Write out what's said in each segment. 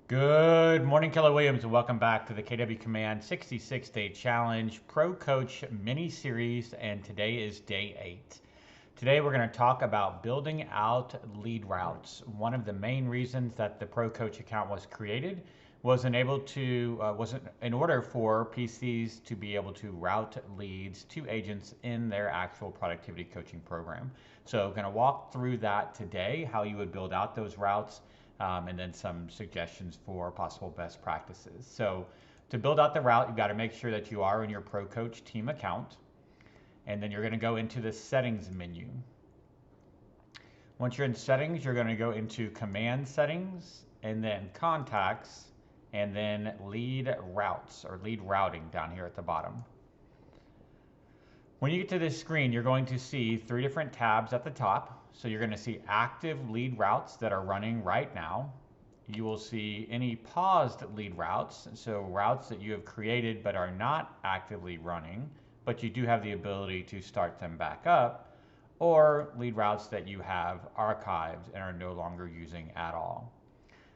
Good morning, Keller Williams, and welcome back to the KW Command 66-Day Challenge Pro Coach Mini Series, and today is day 8. Today we're going to talk about building out lead routes. One of the main reasons that the Pro Coach account was created was in order for PCs to be able to route leads to agents in their actual productivity coaching program. So, going to walk through that today, how you would build out those routes. And then some suggestions for possible best practices. So to build out the route, you've got to make sure that you are in your Pro Coach team account. And then you're going to go into the settings menu. Once you're in settings, you're going to go into command settings and then contacts and then lead routes or lead routing down here at the bottom. When you get to this screen, you're going to see 3 different tabs at the top. So you're going to see active lead routes that are running right now. You will see any paused lead routes, so routes that you have created but are not actively running, but you do have the ability to start them back up, or lead routes that you have archived and are no longer using at all.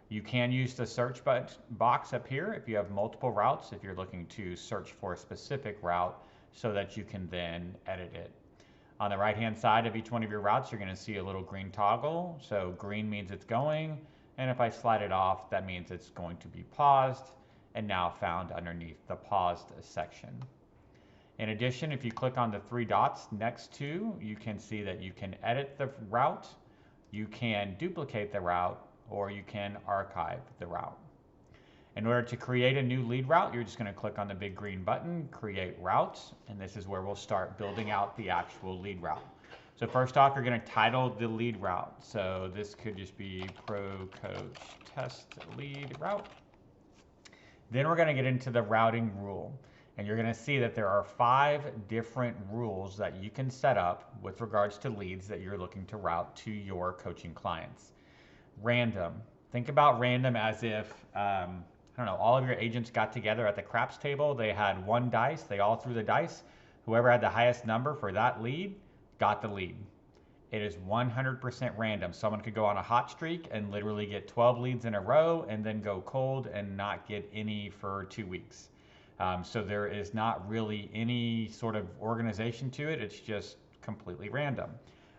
You can use the search box up here if you have multiple routes, if you're looking to search for a specific route, so that you can then edit it. On the right hand side of each one of your routes, you're going to see a little green toggle. So green means it's going, and if I slide it off, that means it's going to be paused and now found underneath the paused section. In addition, if you click on the 3 dots next to, you can see that you can edit the route, you can duplicate the route, or you can archive the route. In order to create a new lead route, you're just going to click on the big green button, create routes, and this is where we'll start building out the actual lead route. So first off, you're going to title the lead route. So this could just be Pro Coach Test Lead Route. Then we're going to get into the routing rule, and you're going to see that there are 5 different rules that you can set up with regards to leads that you're looking to route to your coaching clients. Random. Think about random as if I don't know, all of your agents got together at the craps table. They had 1 dice. They all threw the dice. Whoever had the highest number for that lead got the lead. It is 100% random. Someone could go on a hot streak and literally get 12 leads in a row and then go cold and not get any for 2 weeks. So there is not really any sort of organization to it. It's just completely random.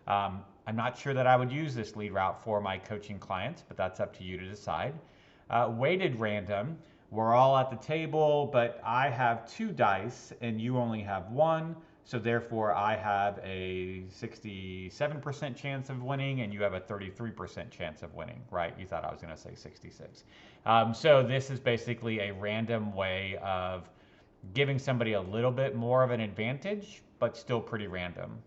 I'm not sure that I would use this lead route for my coaching clients, but that's up to you to decide. Weighted random, we're all at the table, but I have 2 dice and you only have 1, so therefore I have a 67% chance of winning and you have a 33% chance of winning, right? You thought I was going to say 66. So this is basically a random way of giving somebody a little bit more of an advantage, but still pretty random.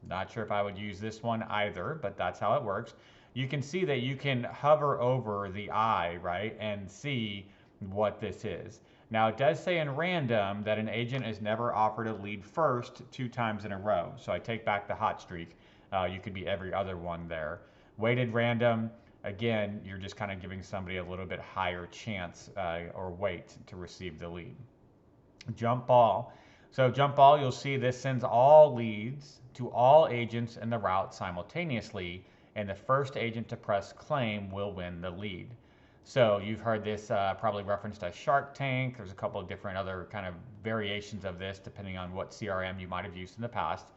Not sure if I would use this one either, but that's how it works. You can see that you can hover over the eye, right, and see what this is. Now, it does say in random that an agent is never offered a lead first 2 times in a row. So I take back the hot streak. You could be every other one there. Weighted random, again, you're just kind of giving somebody a little bit higher chance or weight to receive the lead. Jump ball. So jump ball, you'll see this sends all leads to all agents in the route simultaneously, and the first agent to press claim will win the lead. So you've heard this probably referenced as Shark Tank. There's a couple of different other kind of variations of this depending on what CRM you might have used in the past.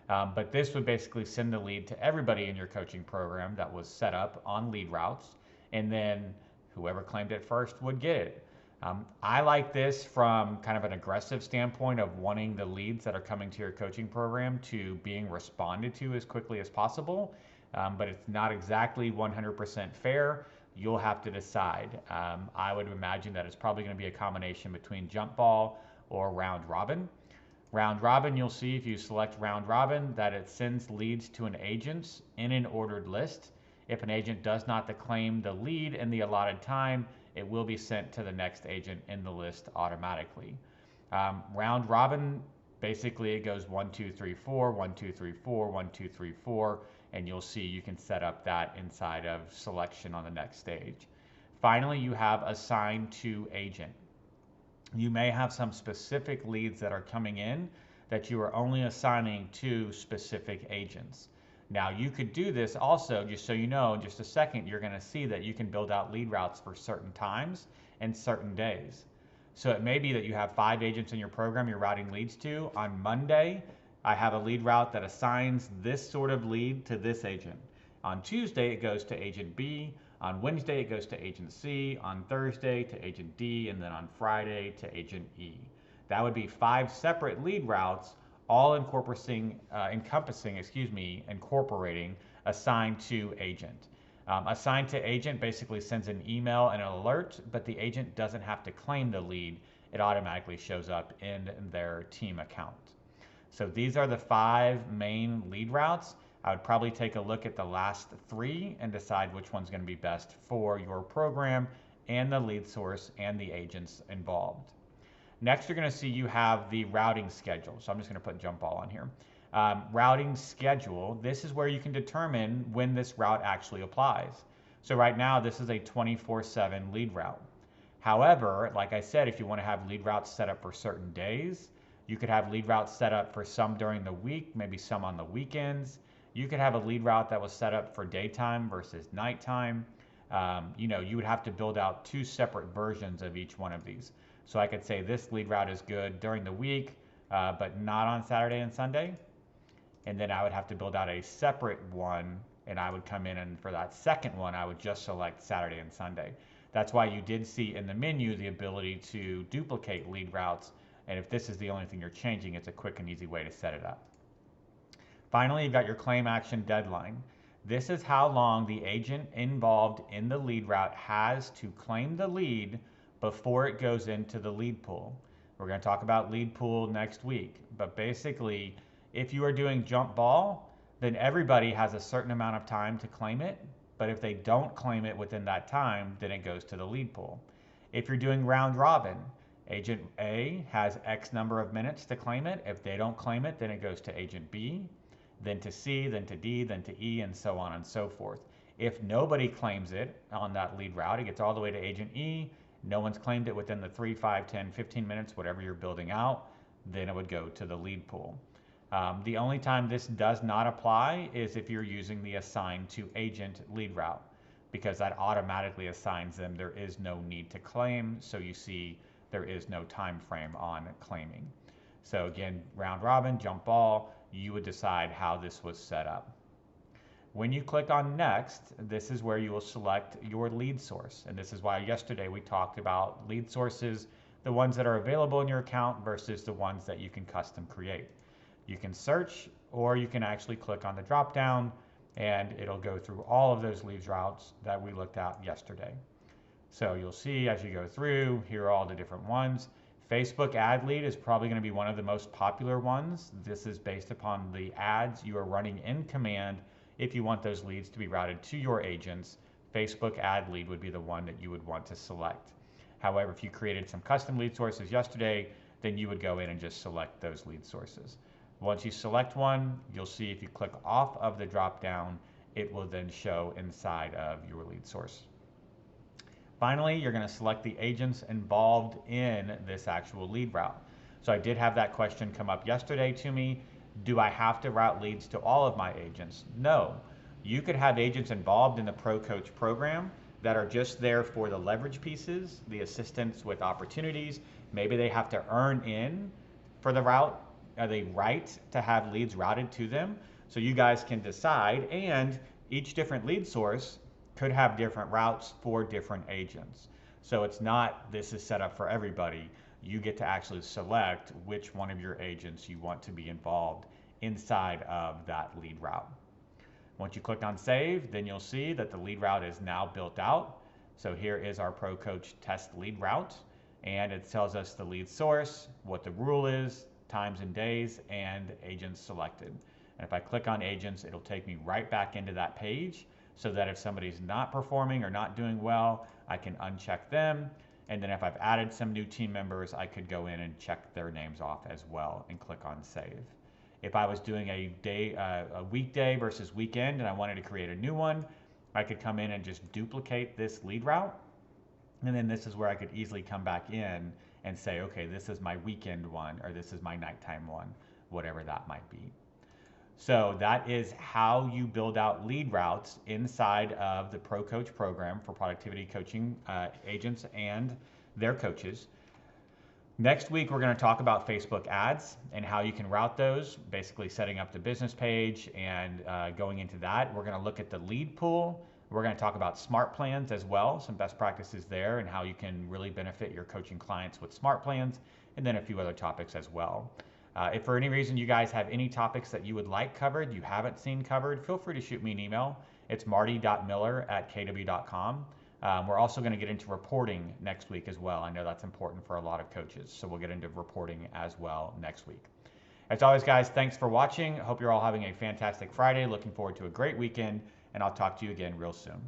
But this would basically send the lead to everybody in your coaching program that was set up on lead routes, and then whoever claimed it first would get it. I like this from kind of an aggressive standpoint of wanting the leads that are coming to your coaching program to being responded to as quickly as possible. But it's not exactly 100% fair. You'll have to decide. I would imagine that it's probably going to be a combination between jump ball or round robin. Round robin, you'll see if you select round robin that it sends leads to an agent in an ordered list. If an agent does not claim the lead in the allotted time, it will be sent to the next agent in the list automatically. Round robin, basically it goes 1, 2, 3, 4, 1, 2, 3, 4, 1, 2, 3, 4, and you'll see you can set up that inside of selection on the next stage. Finally, you have assign to agent. You may have some specific leads that are coming in that you are only assigning to specific agents. Now you could do this also, just so you know, in just a second, you're going to see that you can build out lead routes for certain times and certain days. So it may be that you have 5 agents in your program you're routing leads to. On Monday, I have a lead route that assigns this sort of lead to this agent. On Tuesday, it goes to agent B. On Wednesday, it goes to agent C. On Thursday, to agent D. And then on Friday, to agent E. That would be 5 separate lead routes, all incorporating assigned to agent. Assigned to agent basically sends an email and an alert, but the agent doesn't have to claim the lead. It automatically shows up in their team account. So these are the 5 main lead routes. I would probably take a look at the last 3 and decide which one's going to be best for your program and the lead source and the agents involved. Next, you're going to see you have the routing schedule. So I'm just going to put jump ball on here. Routing schedule, this is where you can determine when this route actually applies. So right now, this is a 24/7 lead route. However, like I said, if you want to have lead routes set up for certain days, you could have lead routes set up for some during the week, maybe some on the weekends. You could have a lead route that was set up for daytime versus nighttime. You would have to build out 2 separate versions of each one of these. So I could say this lead route is good during the week, but not on Saturday and Sunday. And then I would have to build out a separate one, and I would come in, and for that second one, I would just select Saturday and Sunday. That's why you did see in the menu the ability to duplicate lead routes. And if this is the only thing you're changing, it's a quick and easy way to set it up. Finally, you've got your claim action deadline. This is how long the agent involved in the lead route has to claim the lead before it goes into the lead pool. We're going to talk about lead pool next week, but basically, if you are doing jump ball, then everybody has a certain amount of time to claim it, but if they don't claim it within that time, then it goes to the lead pool. If you're doing round robin, agent A has X number of minutes to claim it. If they don't claim it, then it goes to agent B, then to C, then to D, then to E, and so on and so forth. If nobody claims it on that lead route, it gets all the way to agent E. No one's claimed it within the 3, 5, 10, 15 minutes, whatever you're building out, then it would go to the lead pool. The only time this does not apply is if you're using the assign to agent lead route, because that automatically assigns them. There is no need to claim, so you see there is no time frame on claiming. So again, round robin, jump ball, you would decide how this was set up. When you click on next, this is where you will select your lead source. And this is why yesterday we talked about lead sources, the ones that are available in your account versus the ones that you can custom create. You can search, or you can actually click on the drop down and it'll go through all of those lead routes that we looked at yesterday. So you'll see as you go through, here are all the different ones. Facebook ad lead is probably going to be one of the most popular ones. This is based upon the ads you are running in Command. If you want those leads to be routed to your agents, Facebook ad lead would be the one that you would want to select. However, if you created some custom lead sources yesterday, then you would go in and just select those lead sources. Once you select one, you'll see if you click off of the drop down, it will then show inside of your lead source. Finally, you're going to select the agents involved in this actual lead route. So I did have that question come up yesterday to me. Do I have to route leads to all of my agents? No. You could have agents involved in the ProCoach program that are just there for the leverage pieces, the assistance with opportunities. Maybe they have to earn in for the route. Are they right to have leads routed to them? So you guys can decide, and each different lead source could have different routes for different agents. So it's not this is set up for everybody. You get to actually select which one of your agents you want to be involved inside of that lead route. Once you click on save, then you'll see that the lead route is now built out. So here is our ProCoach test lead route, and it tells us the lead source, what the rule is, times and days, and agents selected. And if I click on agents, it'll take me right back into that page, so that if somebody's not performing or not doing well, I can uncheck them. And then if I've added some new team members, I could go in and check their names off as well and click on save. If I was doing a weekday versus weekend and I wanted to create a new one, I could come in and just duplicate this lead route. And then this is where I could easily come back in and say, okay, this is my weekend one, or this is my nighttime one, whatever that might be. So that is how you build out lead routes inside of the ProCoach program for productivity coaching agents and their coaches. Next week, we're going to talk about Facebook ads and how you can route those, basically setting up the business page and going into that. We're going to look at the lead pool. We're going to talk about smart plans as well, some best practices there and how you can really benefit your coaching clients with smart plans, and then a few other topics as well. If for any reason you guys have any topics that you would like covered, you haven't seen covered, feel free to shoot me an email. It's marty.miller@kw.com. We're also going to get into reporting next week as well. I know that's important for a lot of coaches, so we'll get into reporting as well next week. As always, guys, thanks for watching. I hope you're all having a fantastic Friday. Looking forward to a great weekend, and I'll talk to you again real soon.